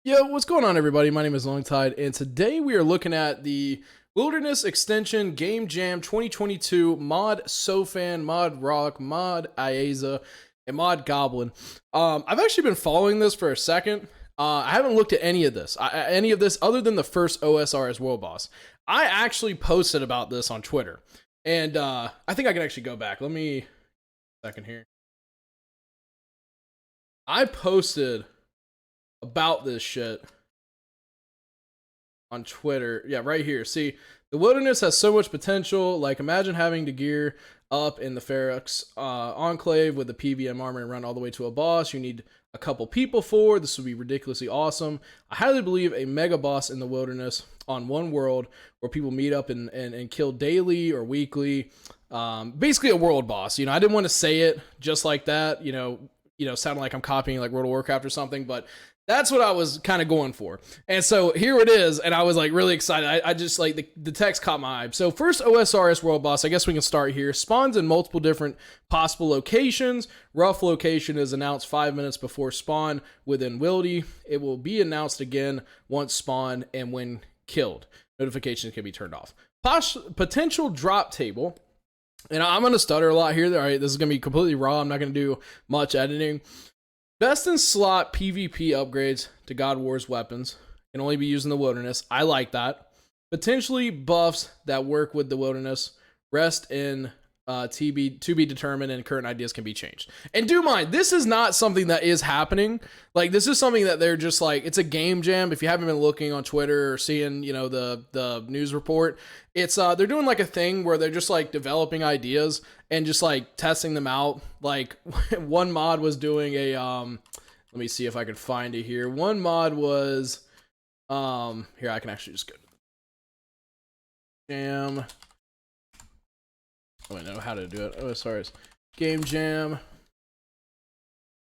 Yo, what's going on, everybody? My name is Longtide, and today we are looking at the Wilderness Extension Game Jam 2022 Mod Sofan, Mod Rock, Mod Ieza, and Mod Goblin. I've actually been following this for a second. I haven't looked at any of this, other than the first OSRS World Boss. I actually posted about this on Twitter, and I think I can actually go back. Let me second here. I posted about this shit on Twitter. Yeah, right here. See, the wilderness has so much potential. Like, imagine having to gear up in the Ferox Enclave with the PVM armor and run all the way to a boss. You need a couple people for. This would be ridiculously awesome. I highly believe a mega boss in the wilderness on one world where people meet up and kill daily or weekly. Basically a world boss. I didn't want to say it just like that, sounding like I'm copying like World of Warcraft or something, but that's what I was kind of going for. And so here it is, and I was like really excited. I just like the text caught my eye. So first OSRS world boss, I guess we can start here. Spawns in multiple different possible locations. Rough location is announced 5 minutes before spawn within Wildy. It will be announced again once spawn and when killed. Notifications can be turned off. Potential drop table. And I'm going to stutter a lot here. All right, this is going to be completely raw. I'm not going to do much editing. Best in slot PvP upgrades to God War's weapons can only be used in the wilderness. I like that. Potentially buffs that work with the wilderness. Rest in to be determined, and current ideas can be changed. And do mind, this is not something that is happening. Like, this is something that they're just like, it's a game jam. If you haven't been looking on Twitter or seeing, the news report, it's they're doing like a thing where they're just like developing ideas and just like testing them out. Like, one mod was doing a let me see if I can find it here. One mod was here, I can actually just go jam. I know how to do it. OSRS Game Jam.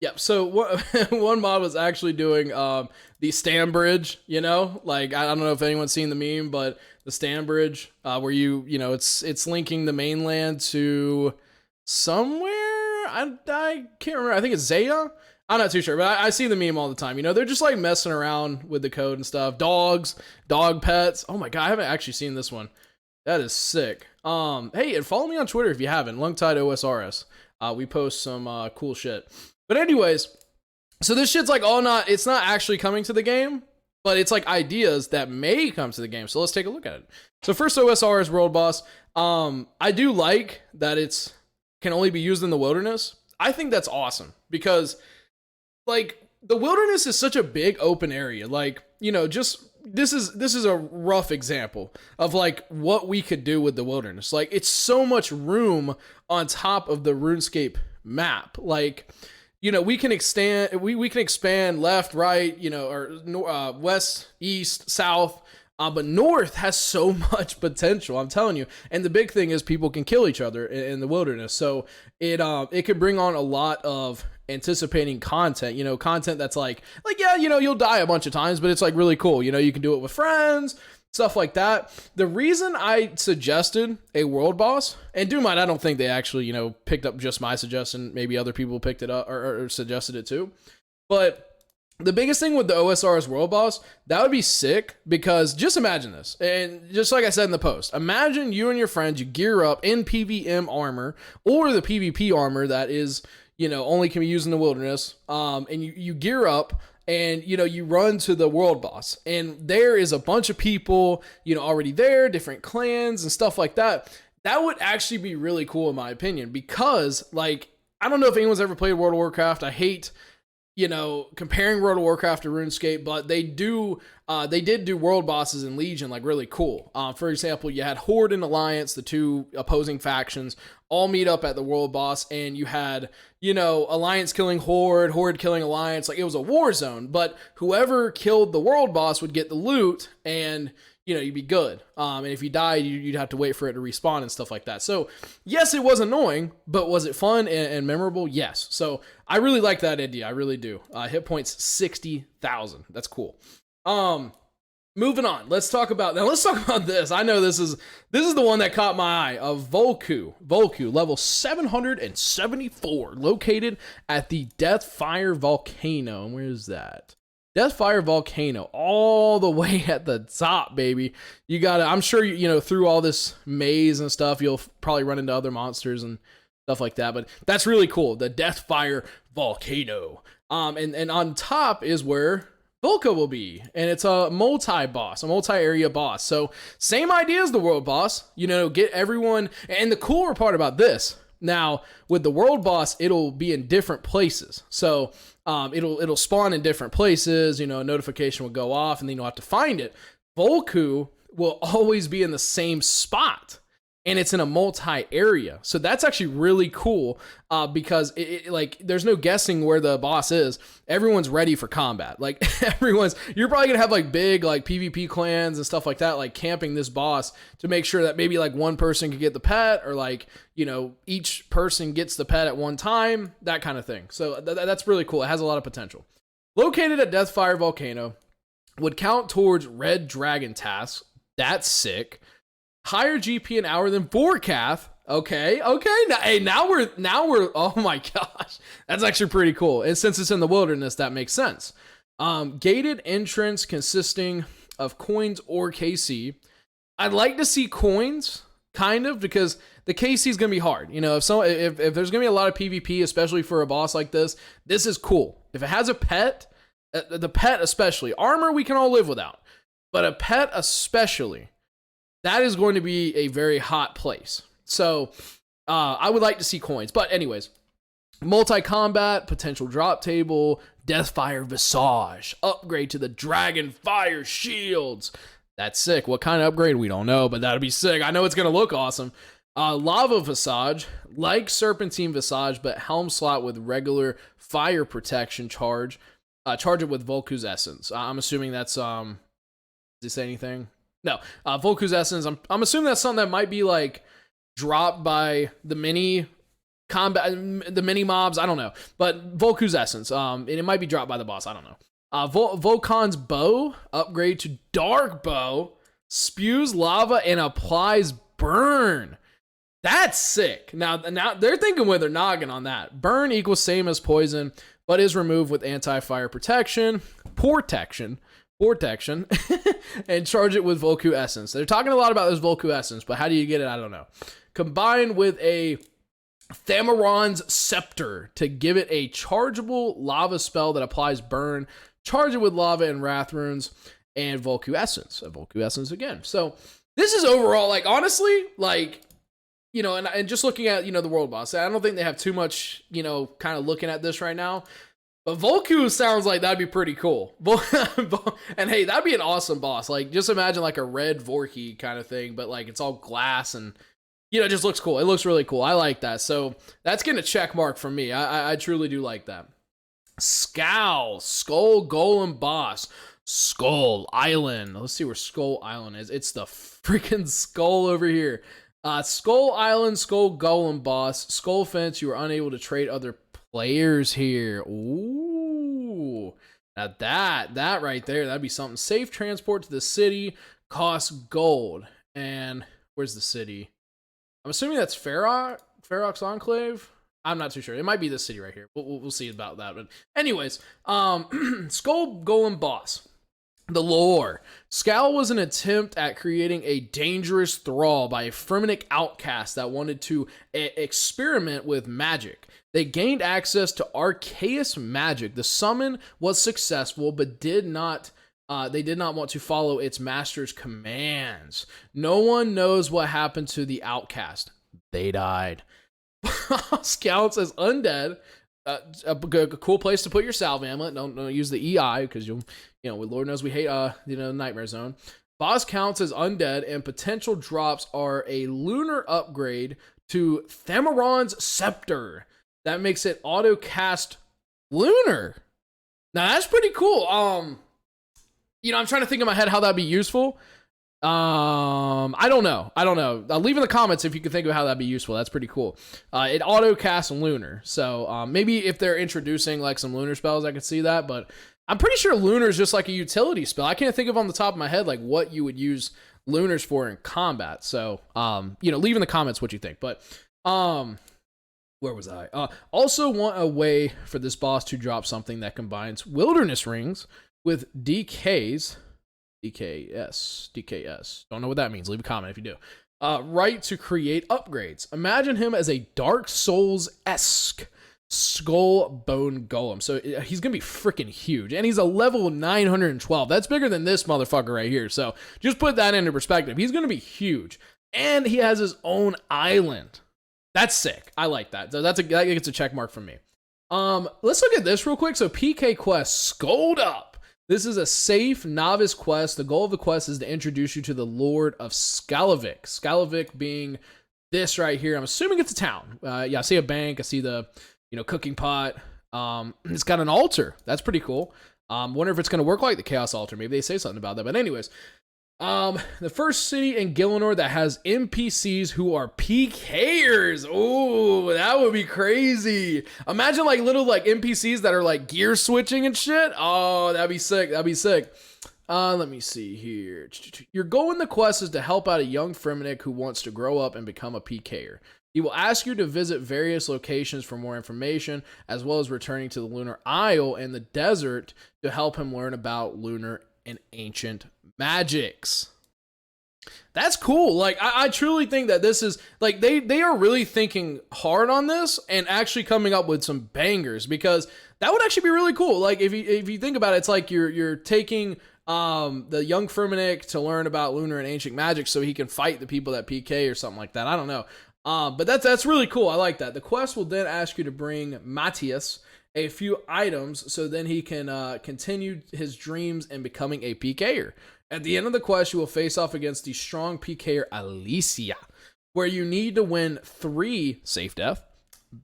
Yep. So one mod was actually doing the stand bridge. Like, I don't know if anyone's seen the meme, but the stand bridge where it's linking the mainland to somewhere. I can't remember. I think it's Zaya. I'm not too sure, but I see the meme all the time. They're just like messing around with the code and stuff. Dogs, dog pets. Oh my god, I haven't actually seen this one. That is sick. Hey, and follow me on Twitter if you haven't. Longtide OSRS. We post some cool shit. But anyways, so this shit's like it's not actually coming to the game, but it's like ideas that may come to the game. So let's take a look at it. So first OSRS world boss. I do like that it's can only be used in the wilderness. I think that's awesome because like the wilderness is such a big open area. Like, just this is a rough example of like what we could do with the wilderness. Like, it's so much room on top of the RuneScape map. Like, we can extend, we can expand left, right, or west, east, south. But north has so much potential, I'm telling you. And the big thing is people can kill each other in the wilderness. So it could bring on a lot of anticipating content, content that's like, yeah, you'll die a bunch of times, but it's like really cool. You can do it with friends, stuff like that. The reason I suggested a world boss, and do mind, I don't think they actually, picked up just my suggestion. Maybe other people picked it up or suggested it too. But the biggest thing with the OSR's world boss, that would be sick, because just imagine this. And just like I said in the post, imagine you and your friends, you gear up in PVM armor or the PvP armor that is, only can be used in the wilderness. And you gear up and, you run to the world boss, and there is a bunch of people, already there, different clans and stuff like that. That would actually be really cool in my opinion, because like, I don't know if anyone's ever played World of Warcraft. I hate comparing World of Warcraft to RuneScape, but they did do world bosses in Legion like really cool. For example, you had Horde and Alliance, the two opposing factions, all meet up at the world boss, and you had, Alliance killing Horde, Horde killing Alliance. Like, it was a war zone, but whoever killed the world boss would get the loot, and you'd be good. And if you died, you'd have to wait for it to respawn and stuff like that. So yes, it was annoying, but was it fun and memorable? Yes. So I really like that idea. I really do. Hit points 60,000. That's cool. Moving on. Let's talk about this. I know this is the one that caught my eye, of Vulku. Vulku, level 774, located at the Deathfire Volcano. And where is that? Deathfire Volcano, all the way at the top, baby. You gotta, I'm sure, you know, through all this maze and stuff, you'll probably run into other monsters and stuff like that, but that's really cool. The Deathfire Volcano. And on top is where Vulku will be, and it's a multi-boss, a multi-area boss. So same idea as the world boss, you know, get everyone. And the cooler part about this, now with the world boss, it'll be in different places. So it'll spawn in different places, you know, a notification will go off and then you'll have to find it. Vulku will always be in the same spot, and it's in a multi-area. So that's actually really cool because it like there's no guessing where the boss is. Everyone's ready for combat. Like you're probably gonna have like big like PvP clans and stuff like that, like camping this boss to make sure that maybe like one person could get the pet, or like, you know, each person gets the pet at one time, that kind of thing. So that's really cool. It has a lot of potential. Located at Deathfire Volcano, would count towards Red Dragon tasks. That's sick. Higher GP an hour than Vorkath. Okay. Now we're, oh my gosh. That's actually pretty cool. And since it's in the wilderness, that makes sense. Gated entrance consisting of coins or KC. I'd like to see coins, kind of, because the KC is going to be hard. You know, if there's going to be a lot of PvP, especially for a boss like this is cool. If it has a pet, the pet especially, armor we can all live without, but a pet especially, that is going to be a very hot place. So I would like to see coins. But anyways, multi-combat, potential drop table, Deathfire Visage, upgrade to the Dragon Fire Shields. That's sick. What kind of upgrade? We don't know, but that'd be sick. I know it's going to look awesome. Lava Visage, like Serpentine Visage, but helm slot with regular fire protection charge. Charge it with Vulku's Essence. I'm assuming that's, does it say anything? No, Vulku's Essence. I'm assuming that's something that might be like dropped by the mini combat, the mini mobs. I don't know, but Vulku's Essence. And it might be dropped by the boss. I don't know. Volkan's Bow, upgrade to Dark Bow, spews lava and applies burn. That's sick. Now they're thinking with their noggin on that. Burn equals same as poison, but is removed with anti-fire protection, and charge it with Vulku Essence. They're talking a lot about this Vulku Essence, but how do you get it? I don't know. Combined with a Thamaron's Scepter to give it a chargeable lava spell that applies burn. Charge it with lava and wrath runes, and Vulku Essence. A Vulku Essence again. So this is overall, like, honestly, like, you know, and just looking at, you know, the world boss, I don't think they have too much, you know, kind of looking at this right now. But Vulku sounds like that'd be pretty cool. And hey, that'd be an awesome boss. Like, just imagine like a red Vorki kind of thing, but like it's all glass and, you know, it just looks cool. It looks really cool. I like that. So that's getting a check mark from me. I truly do like that. Skull Golem boss. Skull Island. Let's see where Skull Island is. It's the freaking skull over here. Skull Island, Skull Golem boss. Skull Fence. You are unable to trade other players here. Ooh, now that right there, that'd be something. Safe transport to the city costs gold. And where's the city? I'm assuming that's Ferox Enclave. I'm not too sure. It might be this city right here. We'll see about that. But anyways, Skull Golem boss. The lore. Scowl was an attempt at creating a dangerous thrall by a Framinic outcast that wanted to experiment with magic. They gained access to archaeous magic. The summon was successful, but they did not want to follow its master's commands. No one knows what happened to the outcast. They died. Scouts as undead. A cool place to put your salve amulet. Don't use the EI because you know, Lord knows we hate Nightmare Zone. Boss counts as undead, and potential drops are a lunar upgrade to Thamaron's Scepter. That makes it auto cast lunar. Now that's pretty cool. You know, I'm trying to think in my head how that'd be useful. I don't know. I'll leave in the comments if you can think of how that'd be useful. That's pretty cool. It auto casts lunar. So, maybe if they're introducing like some lunar spells, I could see that, but I'm pretty sure lunar is just like a utility spell. I can't think of on the top of my head, like what you would use lunars for in combat. So, you know, leave in the comments what you think, but, where was I? Also want a way for this boss to drop something that combines wilderness rings with DKS. Don't know what that means. Leave a comment if you do. Right to create upgrades. Imagine him as a Dark Souls-esque skull bone golem. So he's gonna be freaking huge, and he's a level 912. That's bigger than this motherfucker right here. So just put that into perspective. He's gonna be huge, and he has his own island. That's sick. I like that. So that gets a check mark from me. Let's look at this real quick. So PK quest, Scold Up. This is a safe novice quest. The goal of the quest is to introduce you to the Lord of Skalavik. Skalavik being this right here. I'm assuming it's a town. Yeah, I see a bank. I see the, cooking pot. It's got an altar. That's pretty cool. Wonder if it's going to work like the Chaos Altar. Maybe they say something about that. But anyways, the first city in Gielinor that has NPCs who are PKers. Oh, that would be crazy. Imagine like little like NPCs that are like gear switching and shit. Oh, that'd be sick. Let me see here. Your goal in the quest is to help out a young Framinic who wants to grow up and become a PKer. He will ask you to visit various locations for more information, as well as returning to the Lunar Isle and the desert to help him learn about lunar and ancient magics. That's cool. Like, I truly think that this is like they are really thinking hard on this and actually coming up with some bangers, because that would actually be really cool. Like if you think about it, it's like you're taking the young Framinic to learn about lunar and ancient magic so he can fight the people that PK or something like that. I don't know. But that's really cool. I like that. The quest will then ask you to bring Matthias a few items so then he can continue his dreams in becoming a PKer. At the end of the quest, you will face off against the strong PKer Alicia, where you need to win 3 safe death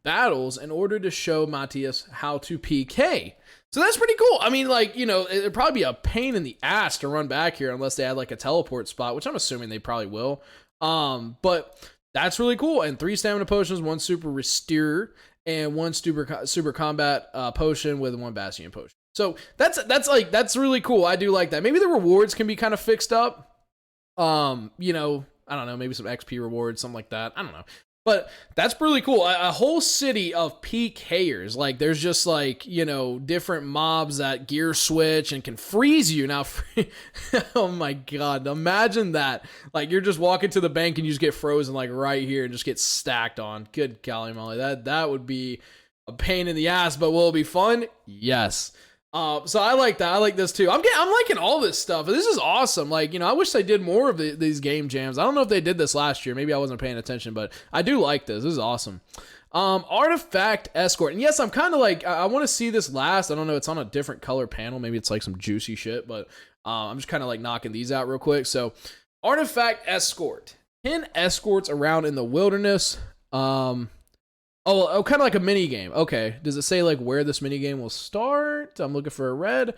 battles in order to show Matthias how to PK. So that's pretty cool. I mean, like, it'd probably be a pain in the ass to run back here unless they had like a teleport spot, which I'm assuming they probably will. But that's really cool. And 3 stamina potions, 1 super restore, and 1 super combat potion with 1 bastion potion. So that's really cool. I do like that. Maybe the rewards can be kind of fixed up. I don't know, maybe some XP rewards, something like that. I don't know. But that's really cool. A whole city of PKers. Like, there's just like, different mobs that gear switch and can freeze you. Now, oh my God, imagine that. Like, you're just walking to the bank and you just get frozen like right here and just get stacked on. Good golly molly. That would be a pain in the ass, but will it be fun? Yes. So I like that. I like this too. I'm liking all this stuff. This is awesome. Like, I wish they did more of these game jams. I don't know if they did this last year. Maybe I wasn't paying attention, but I do like this. This is awesome. Artifact Escort. And yes, I'm kind of like, I want to see this last. I don't know. It's on a different color panel. Maybe it's like some juicy shit, but I'm just kind of like knocking these out real quick. So Artifact Escort. 10 escorts around in the wilderness. Oh, kind of like a mini game. Okay. Does it say like where this mini game will start? I'm looking for a red.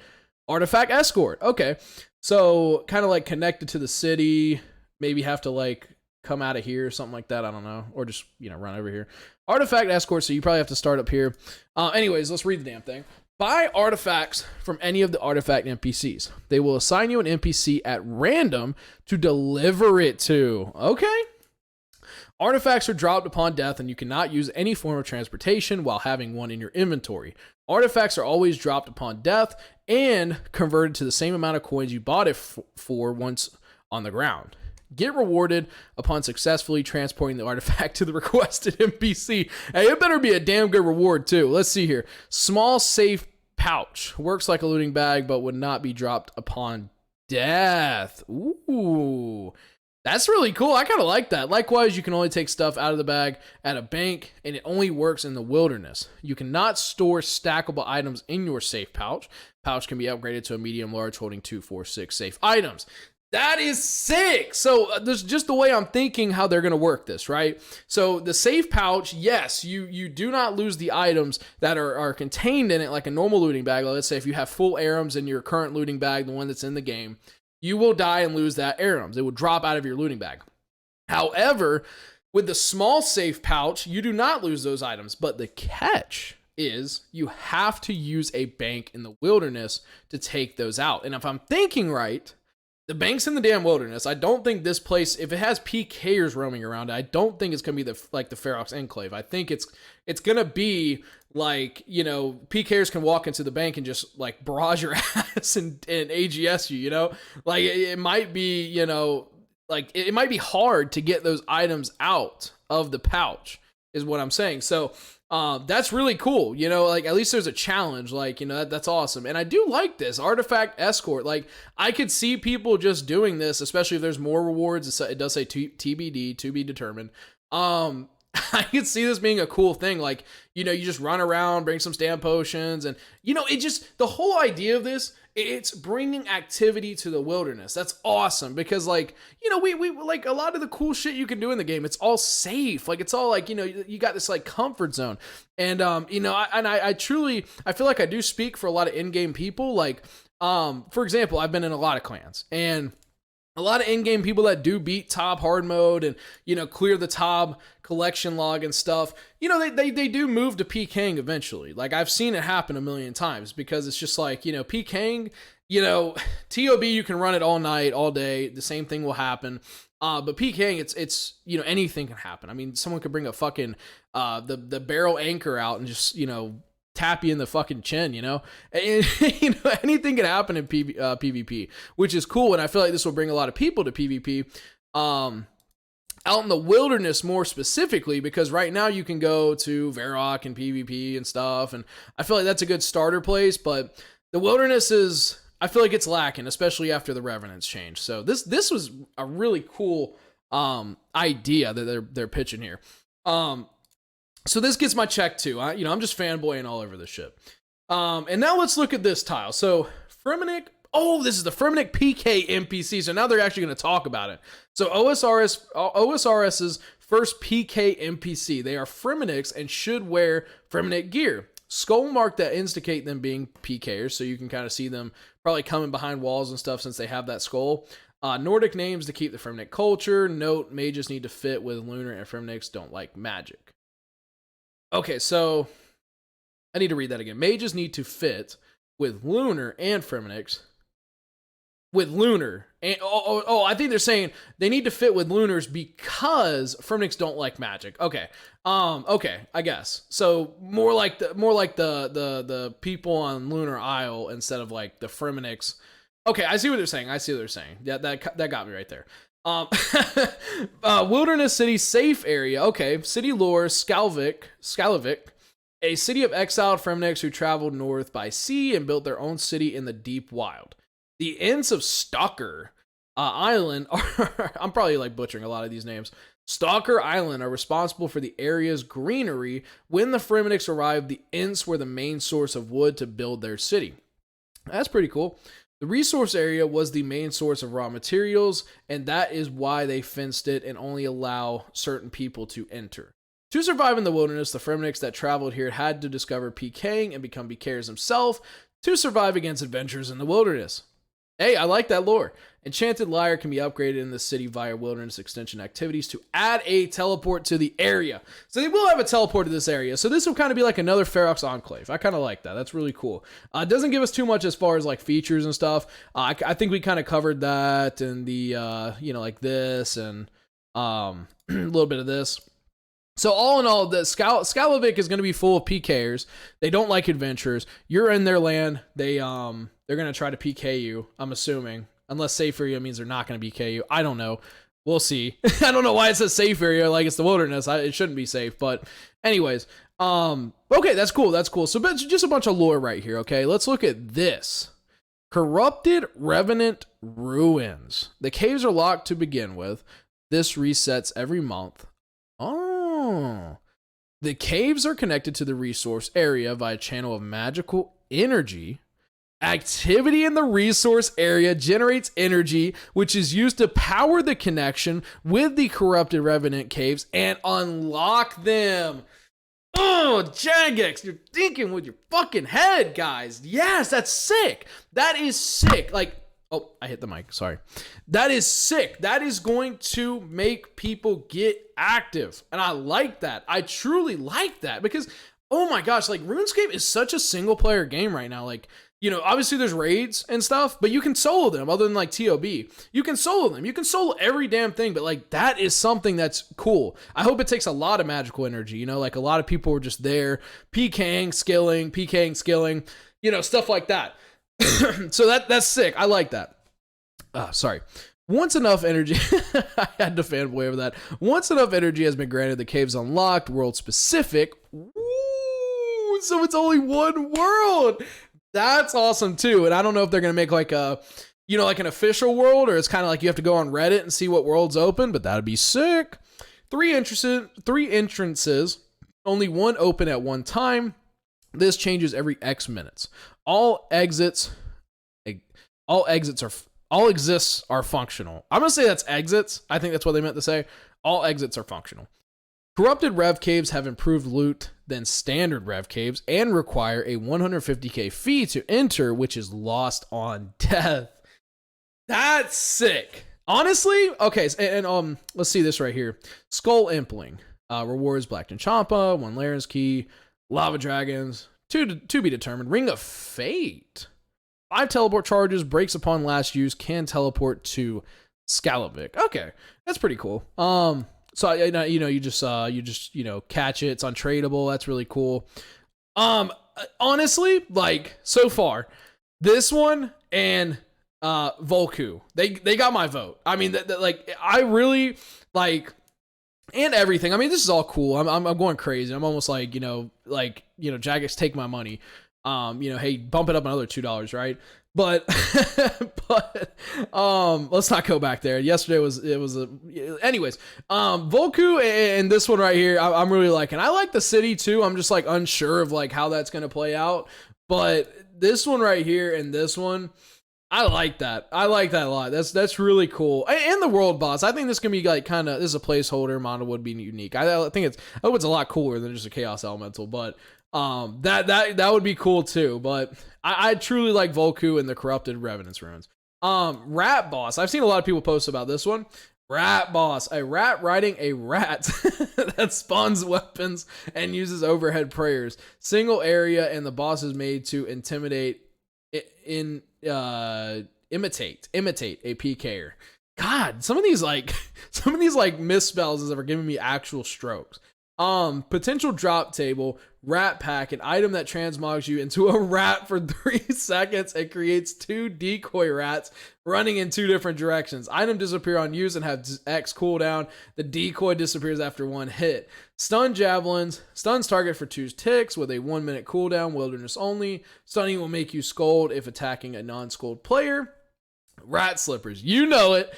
Artifact Escort. Okay. So kind of like connected to the city. Maybe have to like come out of here or something like that. I don't know. Or just, run over here. Artifact Escort. So you probably have to start up here. Anyways, let's read the damn thing. Buy artifacts from any of the artifact NPCs. They will assign you an NPC at random to deliver it to. Okay. Artifacts are dropped upon death, and you cannot use any form of transportation while having one in your inventory. Artifacts are always dropped upon death and converted to the same amount of coins you bought it for once on the ground. Get rewarded upon successfully transporting the artifact to the requested NPC. Hey, it better be a damn good reward too. Let's see here. Small safe pouch. Works like a looting bag, but would not be dropped upon death. Ooh. That's really cool. I kind of like that. Likewise, you can only take stuff out of the bag at a bank, and it only works in the wilderness. You cannot store stackable items in your safe pouch. Pouch can be upgraded to a medium large, holding 2, 4, 6 safe items. That is sick. So there's just the way I'm thinking how they're going to work this, right? So the safe pouch, yes, you do not lose the items that are contained in it like a normal looting bag. Let's say if you have full arums in your current looting bag, the one that's in the game, you will die and lose that arums. It will drop out of your looting bag. However, with the small safe pouch, you do not lose those items. But the catch is you have to use a bank in the wilderness to take those out. And if I'm thinking right, The bank's in the damn wilderness. I don't think this place, if it has PKers roaming around it, I don't think it's gonna be the Ferox Enclave. I think it's gonna be like, you know, PKers can walk into the bank and just like barrage your ass and AGS you, you know? Like it might be, you know, like it might be hard to get those items out of the pouch, is what I'm saying. So that's really cool, you know, like at least there's a challenge, like, you know, that's awesome. And I do like this artifact escort. Like I could see people just doing this, especially if there's more rewards. It does say TBD, to be determined. I could see this being a cool thing. Like, you know, you just run around, bring some stamp potions, and, you know, it just, the whole idea of this, it's bringing activity to the wilderness. That's awesome because, like, you know, we like a lot of the cool shit you can do in the game, it's all safe. Like, it's all like, you know, you got this like comfort zone. And, you know, I truly, I feel like I do speak for a lot of in-game people. Like, for example, I've been in a lot of clans, and a lot of in-game people that do beat top hard mode and, you know, clear the top collection log and stuff, you know, they do move to PKing eventually. Like I've seen it happen a million times because it's just like, you know, PKing, you know, TOB, you can run it all night, all day. The same thing will happen. But PKing, it's, you know, anything can happen. I mean, someone could bring a fucking, the barrel anchor out and just, you know, tap you in the fucking chin, you know? And, you know, anything can happen in PvP, which is cool. And I feel like this will bring a lot of people to PvP, out in the wilderness more specifically, because right now you can go to Varrock and PvP and stuff. And I feel like that's a good starter place, but the wilderness is, I feel like it's lacking, especially after the Revenants change. So this was a really cool, idea that they're pitching here. So this gets my check too. You know, I'm just fanboying all over this shit. And now let's look at this tile. So Framinic, oh, this is the Framinic PK NPC. So now they're actually going to talk about it. So OSRS's first PK NPC. They are Framinics and should wear Framinic gear. Skull mark that indicate them being PKers, so you can kind of see them probably coming behind walls and stuff since they have that skull. Nordic names to keep the Framinic culture. Note, mages need to fit with lunar, and Framinics don't like magic. Okay, so I need to read that again. Mages need to fit with lunar and Framinics. With lunar. And, I think they're saying they need to fit with lunars because Framinics don't like magic. Okay. Okay, I guess. So more like the people on Lunar Isle instead of like the Framinics. Okay, I see what they're saying. Yeah, that got me right there. Wilderness City safe area. Okay, city lore, Skalavik, a city of exiled Framinics who traveled north by sea and built their own city in the deep wild. The Ents of Stalker Island are, I'm probably like butchering a lot of these names. Stalker Island are responsible for the area's greenery. When the Framinics arrived, the Ents were the main source of wood to build their city. That's pretty cool. The resource area was the main source of raw materials, and that is why they fenced it and only allow certain people to enter. To survive in the wilderness, the Framinics that traveled here had to discover PKing and become PKers themselves to survive against adventures in the wilderness. Hey, I like that lore. Enchanted Lyre can be upgraded in the city via wilderness extension activities to add a teleport to the area. So they will have a teleport to this area. So this will kind of be like another Ferox Enclave. I kind of like that. That's really cool. It doesn't give us too much as far as like features and stuff. I think we kind of covered that and the, you know, like this and a little bit of this. So all in all, the Skalavik is going to be full of PKers. They don't like adventurers. You're in their land. They're going to try to PK you, I'm assuming. Unless safe area means they're not going to PK you. I don't know. We'll see. I don't know why it says safe area like it's the wilderness. It shouldn't be safe. But anyways, okay, that's cool. That's cool. So just a bunch of lore right here, okay? Let's look at this. Corrupted Revenant Ruins. The caves are locked to begin with. This resets every month. Oh. The caves are connected to the resource area via a channel of magical energy. Activity in the resource area generates energy, which is used to power the connection with the corrupted Revenant caves and unlock them. Oh, Jagex, you're thinking with your fucking head, guys. Yes, that's sick. That is sick. Like, oh, I hit the mic. Sorry. That is sick. That is going to make people get active. And I like that. I truly like that because, oh my gosh, like RuneScape is such a single player game right now. Like, obviously there's raids and stuff, but you can solo them other than like TOB. You can solo them. You can solo every damn thing, but like that is something that's cool. I hope it takes a lot of magical energy, like a lot of people were just there PKing, skilling, stuff like that. So that's sick. I like that. Sorry. Once enough energy, I had to fanboy over that. Once enough energy has been granted, the cave's unlocked, world specific. Woo! So it's only one world. That's awesome too. And I don't know if they're going to make like a, like an official world, or it's kind of like you have to go on Reddit and see what world's open, but that'd be sick. Three entrances, only one open at one time. This changes every X minutes. All exists are functional. I'm going to say that's exits. I think that's what they meant to say. All exits are functional. Corrupted Rev Caves have improved loot than standard Rev Caves and require a 150k fee to enter, which is lost on death. That's sick. Honestly, okay, and let's see this right here. Skull Impling. Rewards Black Champa, 1 Laren's Key, Lava Dragons, to be determined. Ring of Fate. 5 teleport charges, breaks upon last use, can teleport to Skalavic. Okay, that's pretty cool. So you just catch it. It's untradeable. That's really cool. Honestly, like so far, this one and Vulku, they got my vote. I mean, I really like, and everything. I mean, this is all cool. I'm going crazy. I'm almost like Jagex, take my money. Hey, bump it up another $2, right? But let's not go back there. Yesterday anyways, Vulku and this one right here, I'm really liking. I like the city too. I'm just like unsure of like how that's gonna play out. But this one right here and this one, I like that. I like that a lot. That's really cool. And the world boss, I think this can be like this is a placeholder. Mono would be unique. I hope it's a lot cooler than just a chaos elemental, but that would be cool too. But I truly like Vulku and the corrupted revenant's runes. Rat boss. I've seen a lot of people post about this one. Rat boss, a rat riding a rat that spawns weapons and uses overhead prayers. Single area, and the boss is made to imitate a PKer. God, some of these misspells are giving me actual strokes. Potential drop table, rat pack, an item that transmogs you into a rat for 3 seconds and creates 2 decoy rats running in 2 different directions. Item disappear on use and have X cooldown. The decoy disappears after 1 hit. Stun javelins, stuns target for 2 ticks with a 1-minute cooldown, wilderness only. Stunning will make you scold if attacking a non-scold player. Rat slippers, you know it.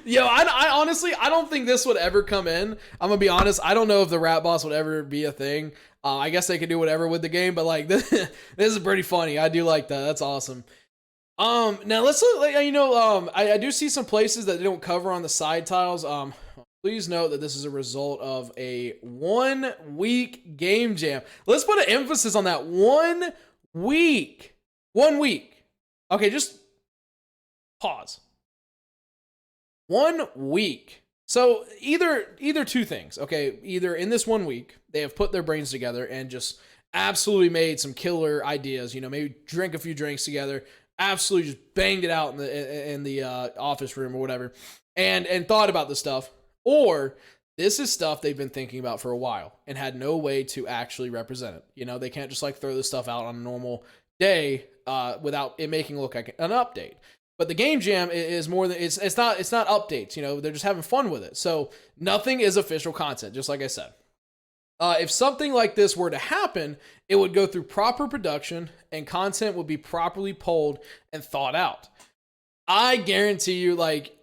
Yo, I honestly, I don't think this would ever come in. I'm gonna be honest. I don't know if the rat boss would ever be a thing. I guess they could do whatever with the game, but like this is pretty funny. I do like that. That's awesome. Now let's look. I do see some places that they don't cover on the side tiles. Please note that this is a result of a 1-week game jam. Let's put an emphasis on that 1 week. 1 week. Okay, just pause. 1 week. So either 2 things, okay? Either in this 1 week, they have put their brains together and just absolutely made some killer ideas, maybe drink a few drinks together, absolutely just banged it out in the office room or whatever, and thought about the stuff. Or this is stuff they've been thinking about for a while and had no way to actually represent it. They can't just like throw this stuff out on a normal day without it making it look like an update. But the game jam is more than it's not updates, they're just having fun with it. So nothing is official content, just like I said. If something like this were to happen, it would go through proper production and content would be properly polled and thought out. I guarantee you, like,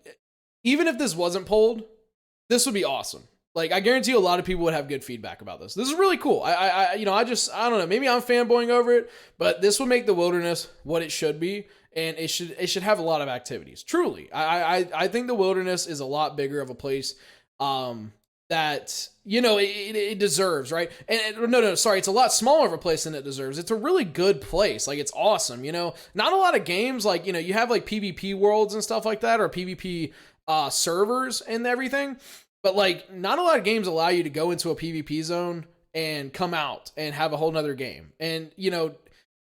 even if this wasn't polled, this would be awesome. Like, I guarantee you a lot of people would have good feedback about this. This is really cool. I don't know, maybe I'm fanboying over it, but this would make the wilderness what it should be. And it should have a lot of activities. Truly, I think the wilderness is a lot bigger of a place that it deserves, right? And no, sorry, it's a lot smaller of a place than it deserves. It's a really good place. Like, it's awesome. Not a lot of games like you have like PvP worlds and stuff like that, or PvP servers and everything. But like, not a lot of games allow you to go into a PvP zone and come out and have a whole nother game. And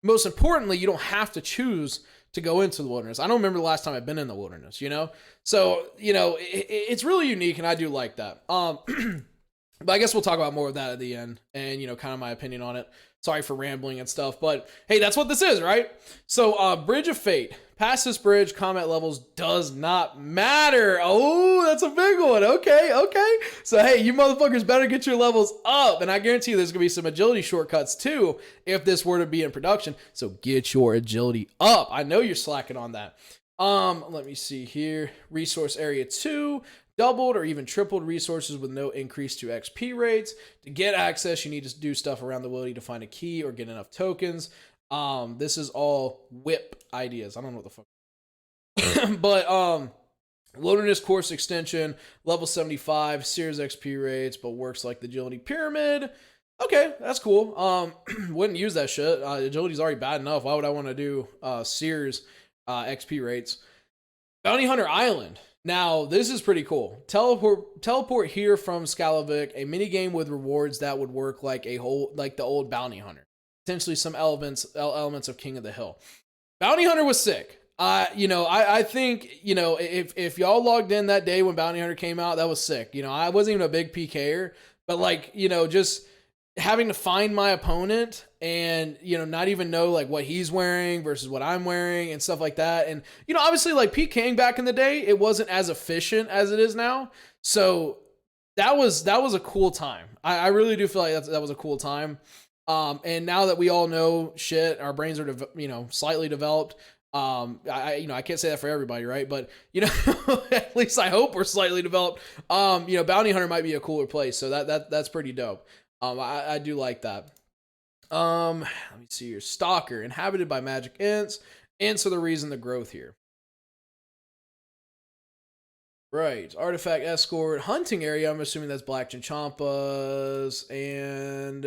most importantly, you don't have to choose to go into the wilderness. I don't remember the last time I've been in the wilderness, you know? So, you know, it's really unique, and I do like that. But I guess we'll talk about more of that at the end and, you know, kind of my opinion on it. Sorry for rambling and stuff, but hey, that's what this is, right? So, Bridge of Fate. Past this bridge, combat levels does not matter. Oh, that's a big one. Okay. So, hey, you motherfuckers better get your levels up. And I guarantee you there's going to be some agility shortcuts, too, if this were to be in production. So, get your agility up. I know you're slacking on that. Let me see here. Resource Area 2. Doubled or even tripled resources with no increase to XP rates. To get access, you need to do stuff around the wildy to find a key or get enough tokens. This is all whip ideas. I don't know what the fuck. But Wilderness Course Extension, level 75, Sears XP rates, but works like the Agility Pyramid. Okay, that's cool. Wouldn't use that shit. Agility's already bad enough. Why would I want to do Sears XP rates? Bounty Hunter Island. Now, this is pretty cool. Teleport here from Skalavik, a mini game with rewards that would work like the old Bounty Hunter. Potentially some elements of King of the Hill. Bounty Hunter was sick. I think, you know, if y'all logged in that day when Bounty Hunter came out, that was sick. You know, I wasn't even a big PKer, but like, you know, just having to find my opponent and, you know, not even know like what he's wearing versus what I'm wearing and stuff like that. And, you know, obviously like PKing back in the day, it wasn't as efficient as it is now. So that was a cool time. I really do feel like that was a cool time. And now that we all know shit, our brains are, slightly developed. I can't say that for everybody, right? But, you know, at least I hope we're slightly developed. Bounty Hunter might be a cooler place. So that's pretty dope. I do like that. Let me see here. Stalker, inhabited by magic ants. Ants are the reason the growth here. Right. Artifact Escort. Hunting area. I'm assuming that's Black Chinchampas. And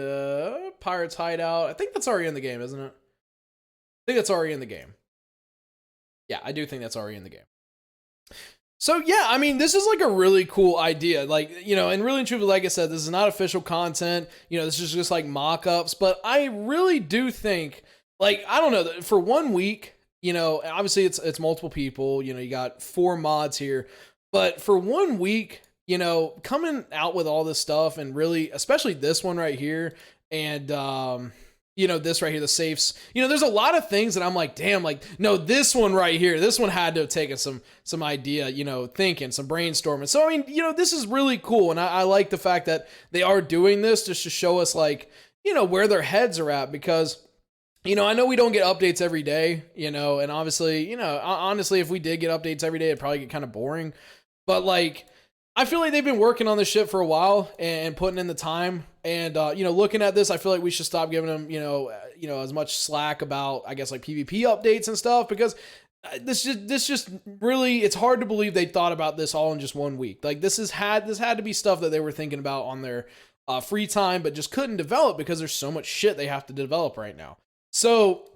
Pirates Hideout. I think that's already in the game, isn't it? I think that's already in the game. Yeah, I do think that's already in the game. So yeah, I mean, this is like a really cool idea. Like, you know, and really and truly, like I said, this is not official content. You know, this is just like mock-ups. But I really do think, like, I don't know, for 1 week, you know, obviously it's multiple people. You know, you got 4 mods here. But for 1 week, you know, coming out with all this stuff and really, especially this one right here, and this right here, the safes, you know, there's a lot of things that I'm like, damn, like, no, this one right here, this one had to have taken some idea, you know, thinking, some brainstorming. So, I mean, you know, this is really cool. And I like the fact that they are doing this just to show us, like, you know, where their heads are at, because, you know, I know we don't get updates every day, you know, and obviously, you know, honestly, if we did get updates every day, it'd probably get kind of boring. But like, I feel like they've been working on this shit for a while and putting in the time. And, looking at this, I feel like we should stop giving them, as much slack about, I guess, like PvP updates and stuff, because this just really, it's hard to believe they thought about this all in just 1 week. Like this had to be stuff that they were thinking about on their free time, but just couldn't develop because there's so much shit they have to develop right now. So,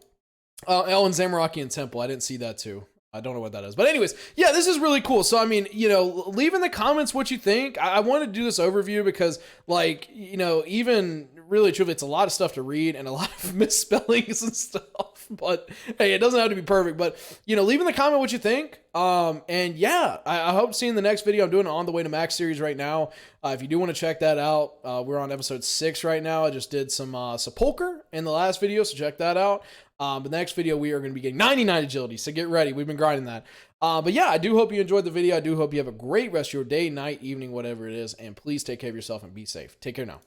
and Zamorakian Temple, I didn't see that too. I don't know what that is. But anyways, yeah, this is really cool. So, I mean, you know, leave in the comments what you think. I want to do this overview because, like, you know, even really truly, it's a lot of stuff to read and a lot of misspellings and stuff. But, hey, it doesn't have to be perfect. But, you know, leave in the comment what you think. And, yeah, I hope to see you in the next video. I'm doing an On the Way to Max series right now. If you do want to check that out, we're on episode 6 right now. I just did some Sepulcher in the last video, so check that out. But the next video, we are going to be getting 99 agility, so get ready. We've been grinding that. But yeah, I do hope you enjoyed the video. I do hope you have a great rest of your day, night, evening, whatever it is. And please take care of yourself and be safe. Take care now.